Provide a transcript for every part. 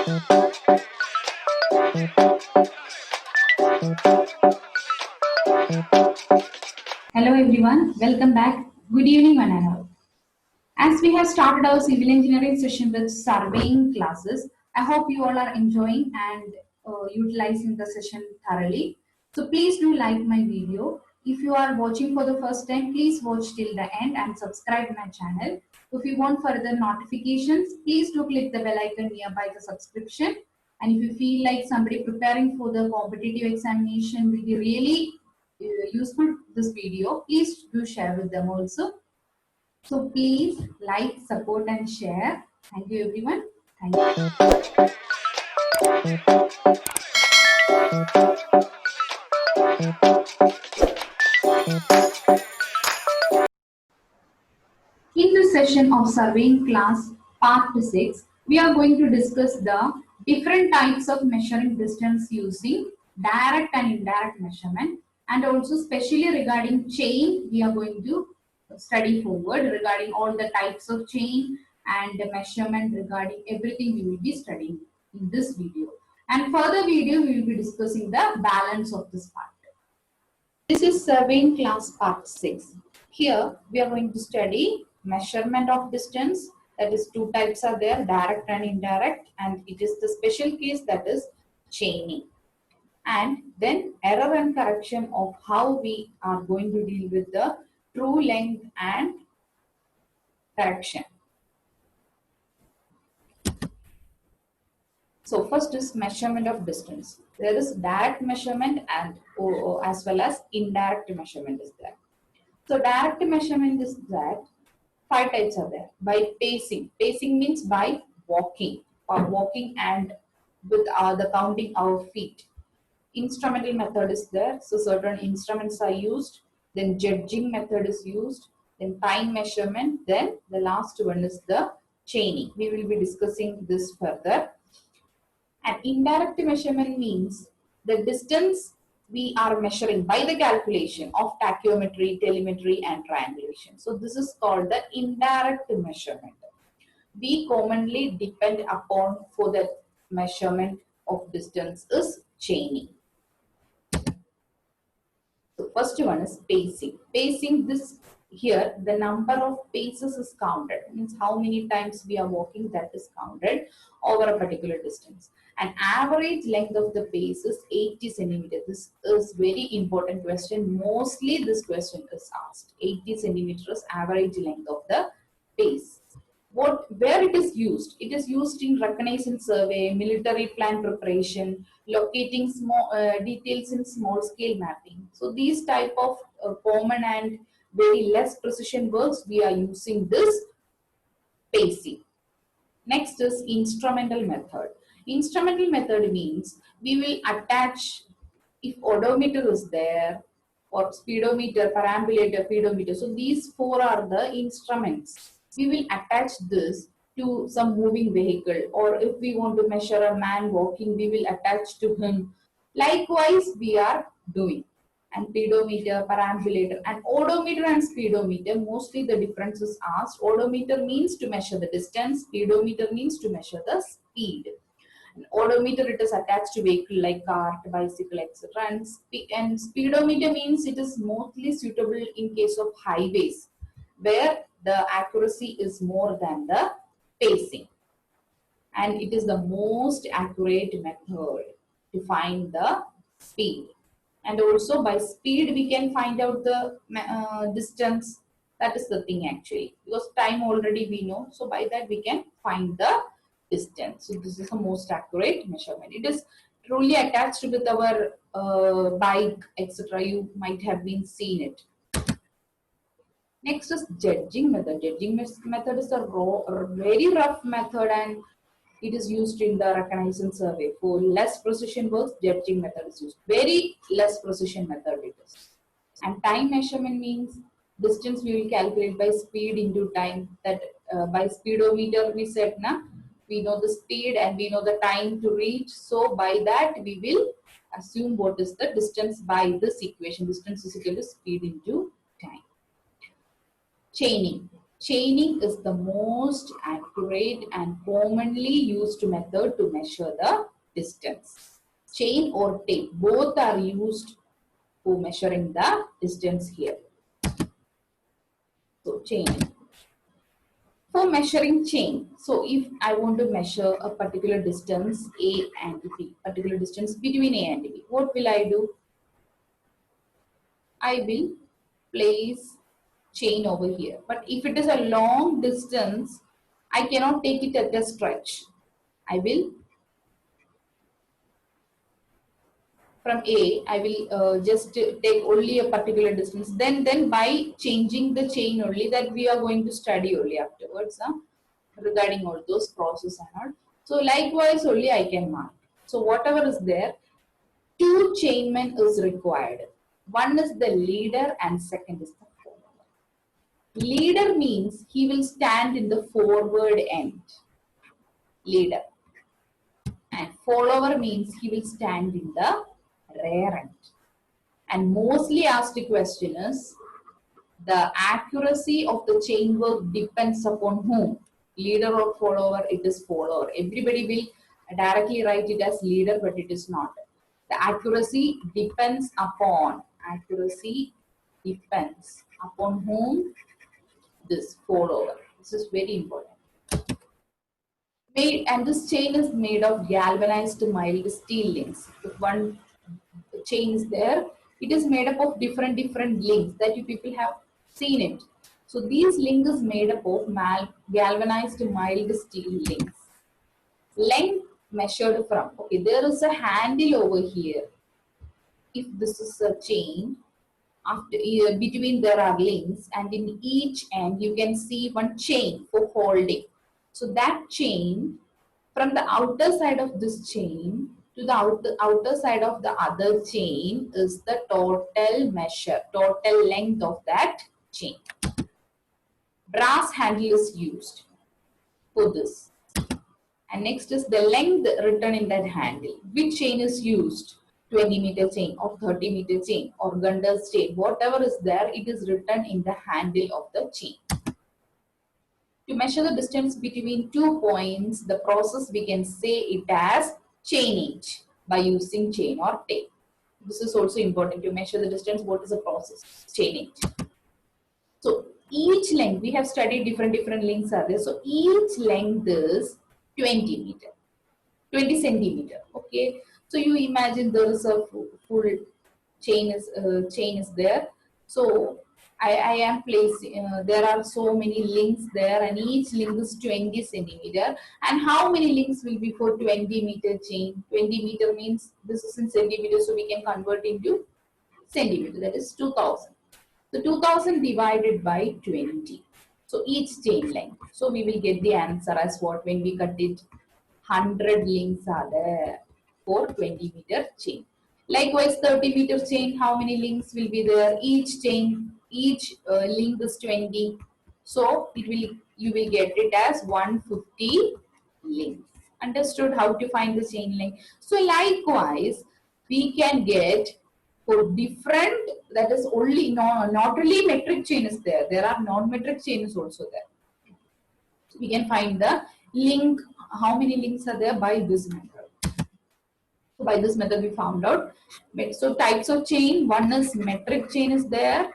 Hello everyone, welcome back. Good evening one and all. As we have started our civil engineering session with surveying classes, I hope you all are enjoying and utilizing the session thoroughly. So please do like my video. If you are watching for the first time, please watch till the end and subscribe my channel. If you want further notifications, please do click the bell icon nearby the subscription. And if you feel like somebody preparing for the competitive examination will be really useful this video, please do share with them also. So please like, support and share. Thank you everyone. Thank you. In this session of surveying class part 6, we are going to discuss the different types of measuring distance using direct and indirect measurement, and also specially regarding chain we are going to study forward regarding all the types of chain and the measurement regarding everything we will be studying in this video. And further video we will be discussing the balance of this part. This is surveying class part 6. Here we are going to study measurement of distance. That is, two types are there, direct and indirect, and it is the special case that is chaining. And then error and correction of how we are going to deal with the true length and correction. So first is measurement of distance. There is direct measurement and as well as indirect measurement is there. So direct measurement is that 5 types are there. By pacing. Pacing means by walking or walking and with the counting our feet. Instrumental method is there. So certain instruments are used. Then judging method is used. Then time measurement. Then the last one is the chaining. We will be discussing this further. And indirect measurement means the distance we are measuring by the calculation of tachyometry, telemetry and triangulation. So this is called the indirect measurement. We commonly depend upon for the measurement of distance is chaining. So first one is pacing. Pacing, this here the number of paces is counted. Means how many times we are walking, that is counted over a particular distance. And average length of the pace is 80 centimeters. This is very important question. Mostly this question is asked. 80 centimeters average length of the pace. Where it is used? It is used in reconnaissance survey, military plan preparation, locating small details in small scale mapping. So these type of common and very less precision works, we are using this pacing. Next is instrumental method. Instrumental method means we will attach, if odometer is there, or speedometer, perambulator, pedometer. So these 4 are the instruments. We will attach this to some moving vehicle, or if we want to measure a man walking, we will attach to him. Likewise, we are doing. And pedometer, perambulator, and odometer and speedometer, mostly the difference is asked. Odometer means to measure the distance, speedometer means to measure the speed. And odometer, it is attached to vehicle like cart, bicycle, etc. And speedometer means it is mostly suitable in case of highways, where the accuracy is more than the pacing. And it is the most accurate method to find the speed. And also by speed we can find out the distance. That is the thing actually, because time already we know. So by that we can find the distance. So this is the most accurate measurement. It is truly attached with our bike, etc. You might have been seen it. Next is judging method. Judging method is a very rough method, and it is used in the reconnaissance survey. For less precision works, judging method is used. Very less precision method it is. And time measurement means distance we will calculate by speed into time. That by speedometer we said na, we know the speed and we know the time to reach. So by that we will assume what is the distance by this equation. Distance is equal to speed into time. Chaining. Chaining is the most accurate and commonly used method to measure the distance. Chain or tape, both are used for measuring the distance here. So chain. For measuring chain, so if I want to measure a particular distance A and B, particular distance between A and B, what will I do? I will place chain over here. But if it is a long distance, I cannot take it at a stretch. I will from A, I will just take only a particular distance. Then by changing the chain only, that we are going to study only afterwards, regarding all those process and all. So likewise only I can mark. So whatever is there, two chainmen is required. One is the leader and second is the follower. Leader means he will stand in the forward end. Leader. And follower means he will stand in the rear end. And mostly asked question is, the accuracy of the chain work depends upon whom? Leader or follower? It is follower. Everybody will directly write it as leader, but it is not. The accuracy depends upon, accuracy depends upon whom? This follower. This is very important. And this chain is made of galvanized mild steel links. If one chain is there, it is made up of different links that you people have seen it. So these links is made up of galvanized mild steel links. Length measured from, okay, there is a handle over here. If this is a chain, after between there are links, and in each end you can see one chain for holding. So that chain, from the outer side of this chain to the outer side of the other chain, is the total measure, total length of that chain. Brass handle is used for this. And next is the length written in that handle. Which chain is used? 20-meter chain or 30-meter chain or Gunder's chain. Whatever is there, it is written in the handle of the chain. To measure the distance between 2 points, the process we can say it as chainage by using chain or tape. This is also important to measure the distance. What is the process? Chainage. So each length, we have studied different lengths are there. So each length is 20 meter, 20 centimeter. Okay. So you imagine there is a full chain is there. So I am placing, there are so many links there, and each link is 20 centimeter. And how many links will be for 20-meter chain? 20 meter means this is in centimeter, so we can convert into centimeter, that is 2000. So 2000 divided by 20. So each chain length. So we will get the answer as what? When we cut it, 100 links are there for 20-meter chain. Likewise, 30-meter chain, how many links will be there? Each chain, each link is 20. So you will get it as 150 links. Understood how to find the chain length? So likewise, we can get for different, that is only not only metric chain is there. There are non-metric chains also there. So we can find the link. How many links are there by this method? So by this method we found out. So types of chain, one is metric chain is there,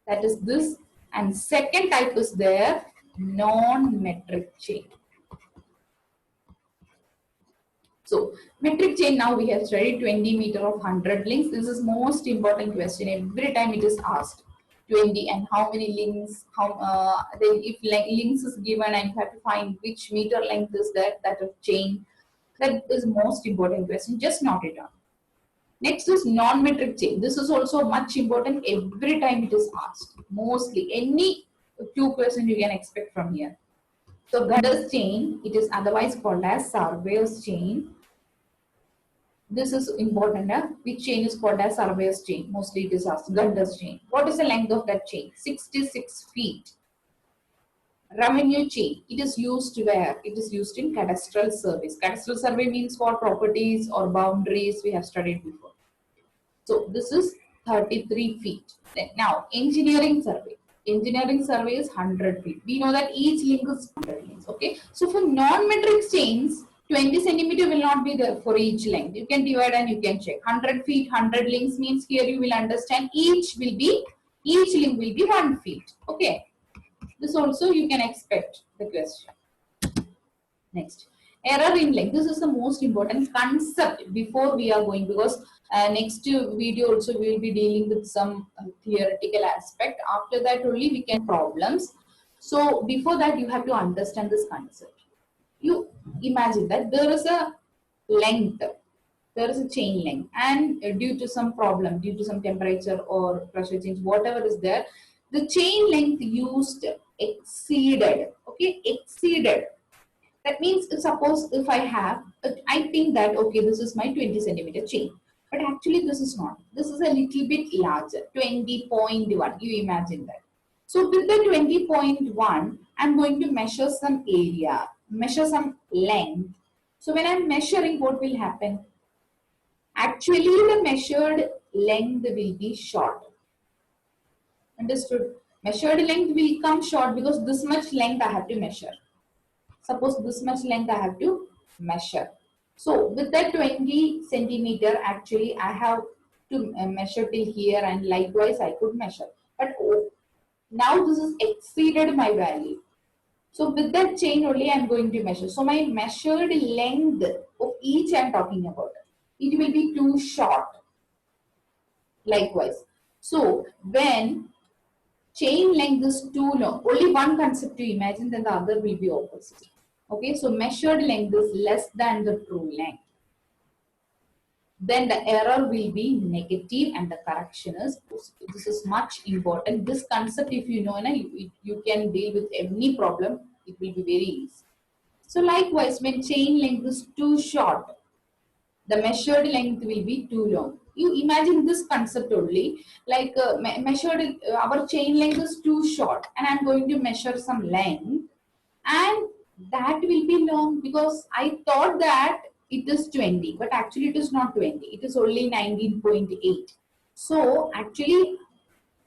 that is this, and second type is there, non-metric chain. So metric chain, now we have studied 20 meter of 100 links. This is most important question. Every time it is asked. 20 and how many links, then if links is given and you have to find which meter length is that of chain. That is most important question. Just note it down. Next is non-metric chain. This is also much important. Every time it is asked. Mostly any 2 questions you can expect from here. So Gunder's chain, it is otherwise called as surveyor's chain. This is important. Which chain is called as surveyor's chain? Mostly it is asked. Gunder's chain. What is the length of that chain? 66 feet. Revenue chain. It is used where? It is used in cadastral surveys. Cadastral survey means for properties or boundaries we have studied before. So this is 33 feet. Then now engineering survey. engineering survey is 100 feet. We know that each link is 100 links. Okay. So for non-metric chains, 20 centimeter will not be there for each length. You can divide and you can check. 100 feet, 100 links means here you will understand each link will be 1 feet. Okay. This also you can expect the question. Next, error in length. This is the most important concept before we are going, because next video also we will be dealing with some theoretical aspect. After that only we can problems. So before that you have to understand this concept. You imagine that there is a length, there is a chain length, and due to some problem, due to some temperature or pressure change, whatever is there, the chain length used exceeded. Okay, exceeded. That means suppose if I think that okay, this is my 20 centimeter chain, but actually this is not. This is a little bit larger, 20.1. You imagine that. So with the 20.1, I'm going to measure some area, measure some length. So when I'm measuring, what will happen? Actually, the measured length will be short. Understood? Measured length will come short because this much length I have to measure. Suppose this much length I have to measure. So with that 20 centimeter, actually I have to measure till here, and likewise I could measure. But now this is exceeded my value. So with that chain only I am going to measure. So my measured length of each I am talking about, it will be too short. Likewise. So when chain length is too long, only one concept to imagine, then the other will be opposite. Okay, so measured length is less than the true length. Then the error will be negative and the correction is positive. This is much important. This concept, if you know, you can deal with any problem. It will be very easy. So likewise, when chain length is too short, the measured length will be too long. You imagine this concept only, like our chain length is too short, and I'm going to measure some length, and that will be long because I thought that it is 20, but actually it is not 20. It is only 19.8. So actually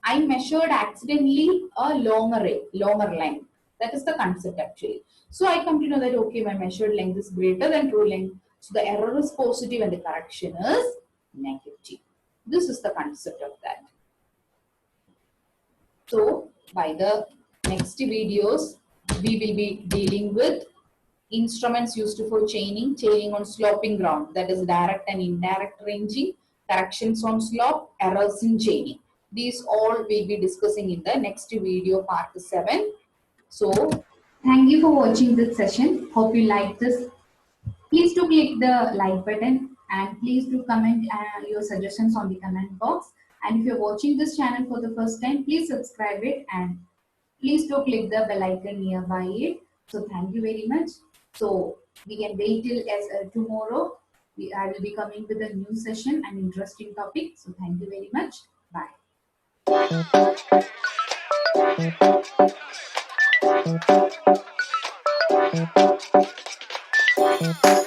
I measured accidentally a longer length. That is the concept actually. So I come to know that okay, my measured length is greater than true length. So the error is positive and the correction is negative. This is the concept of that. So by the next videos, we will be dealing with instruments used for chaining, chaining on sloping ground, that is direct and indirect ranging, corrections on slope, errors in chaining. These all we'll be discussing in the next video, part 7. So thank you for watching this session. Hope you like this. Please do click the like button and please do comment your suggestions on the comment box. And if you're watching this channel for the first time, please subscribe it and please do click the bell icon nearby it. So thank you very much. So we can wait till tomorrow. I will be coming with a new session and interesting topic. So thank you very much. Bye.